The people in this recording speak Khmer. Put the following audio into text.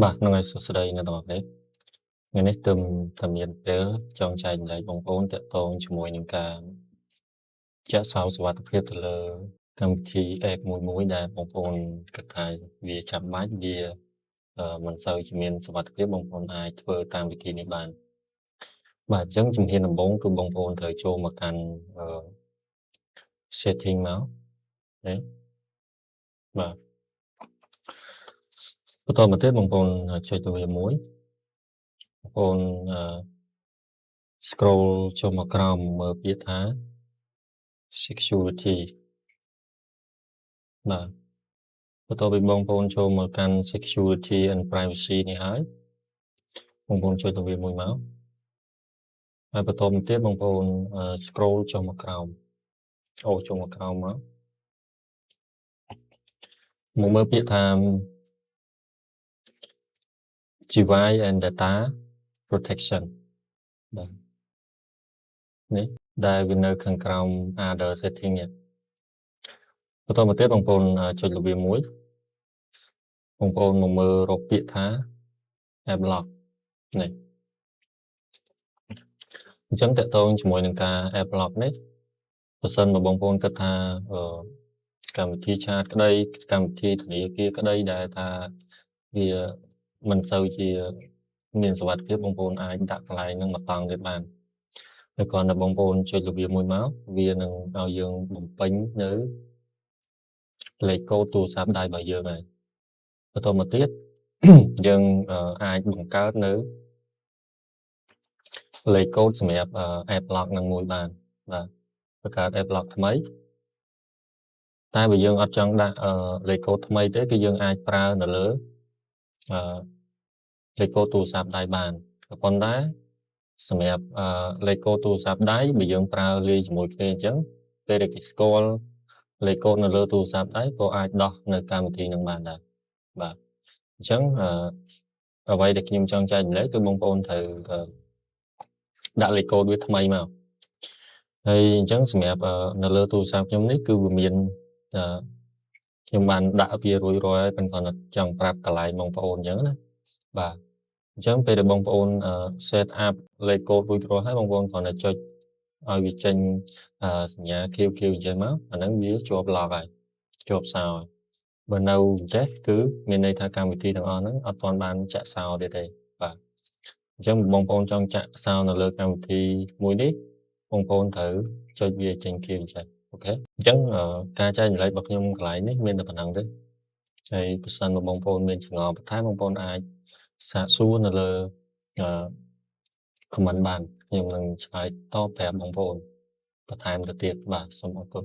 បាទក្នុងឯសួស្តីនៅទាំងអស់គ្នាថ្ងៃនេះទើបតែមានពេលចង់ចែកម្លែកបងប្អូនតាក់ទងជាមួយនឹងការចាក់សោសុវត្ថិភាពទៅលើកម្មវិធី app មួយដែលបងប្អូនគិតថាវាចាំបាច់វាមិនសូវជាមានសុវត្ថិភាពបងប្អូនអាចធ្វើតាមវិធីនេះបានបាទអញ្ចឹងជំហានដំបូងគឺបងប្អូនត្រូវចូលមកកាន់setting មកណាបាទបន្តមកទៀតបងប្អូនចុចទៅវាមួយបងប្អូនscroll ចូលមកក្រោមមើលពាក្យថា security បាទបន្ទាប់ពីបងប្អូនចូលមកកាន់ security and privacy នេះហើយបងប្អូនចុចទៅវាមួយមកហើយបន្តមកទៀតបងប្អូនscroll ចូលមកក្រោមចូលមកក្រោមមកមើលពាក្យថា device and data protection បាទនេះដែលវានៅខាងក្រោម other setting នេះបន្តមកទៀតបងប្អូនចុចលើវាមួយបងប្អូនមកមើលរកពាក្យថា app lock នេះអញ្ចឹងតកតងជាមួយនឹងការ app lock នេះបើសិនមកបងប្អូនគិតថាកម្មវិធីឆាតក្តីកម្មវិធីធនាគារក្តីដែលថាវាមិនសូវជាមានសុវត្ថិភាពបងប្អូនអាចដាក់កន្លែងហ្នឹងមកតង់ទៀតបានហើយគ្រាន់តែបងប្អូនចុចលើវាមួយមកវានឹងឲ្យយើងបំពេញនៅលេខកូដទូរស័ព្ទដៃរបស់យើងហើយបន្តមកទៀតយើងអាចបង្កើតនៅលេខកូដសម្រាប់ app lock នឹងមួយបានបាទបង្កើត app lock ថ្មីតែបើយើងអត់ចង់ដាក់លេខកូដថ្មីទេគឺយើងអាចប្រើនៅលើលេខកូដទូរស័ព្ទដៃបានក៏ប៉ុន្តែសម្រាប់លេខកូដទូរស័ព្ទដៃបើយើងប្រើលាយជាមួយគ្នាអញ្ចឹងពេលដែលគេស្គាល់លេខកូដនៅលើទូរស័ព្ទដៃក៏អាចដោះនៅកម្មវិធីនឹងបានដែរបាទអញ្ចឹងអ្វីដែលខ្ញុំចង់ចែកម្លែកគឺបងប្អូនត្រូវដាក់លេខកូដវាថ្មីមកហើយអញ្ចឹងសម្រាប់នៅលើទូរស័ព្ទខ្ញុំនេះគឺវាមានខ្ញុំបានដាក់វារួចរាល់ហើយប៉ុន្តែចង់ប្រាប់កន្លែងបងប្អូនអញ្ចឹងណាបាទអញ្ចឹងពេលដែលបងប្អូន set up លេខកូដរួចរាល់ហើយបងប្អូនគ្រាន់តែចុចឲ្យវាចេញសញ្ញា QQ អញ្ចឹងមកអាហ្នឹងវាជាប់ lock ហើយជាប់សោហើយបើនៅអញ្ចេះគឺមានន័យថាកម្មវិធីទាំងអស់ហ្នឹងអត់ទាន់បានចាក់សោទៀតទេបាទអញ្ចឹងបងប្អូនចង់ចាក់សោនៅលើកម្មវិធីមួយនេះបងប្អូនត្រូវចុចវាចេញគ្នាអញ្ចឹងអូខេអញ្ចឹងការចែកម្លែករបស់ខ្ញុំកន្លែងនេះមានតែប៉ុណ្ណឹងទេហើយបើសិនមកបងប្អូនមានចម្ងល់បន្ថែមបងប្អូនអាចសាកសួរនៅលើ comment បានខ្ញុំនឹងឆ្លើយតបប្រាប់បងប្អូនបន្ថែមទៅទៀតបាទសូមអរគុណ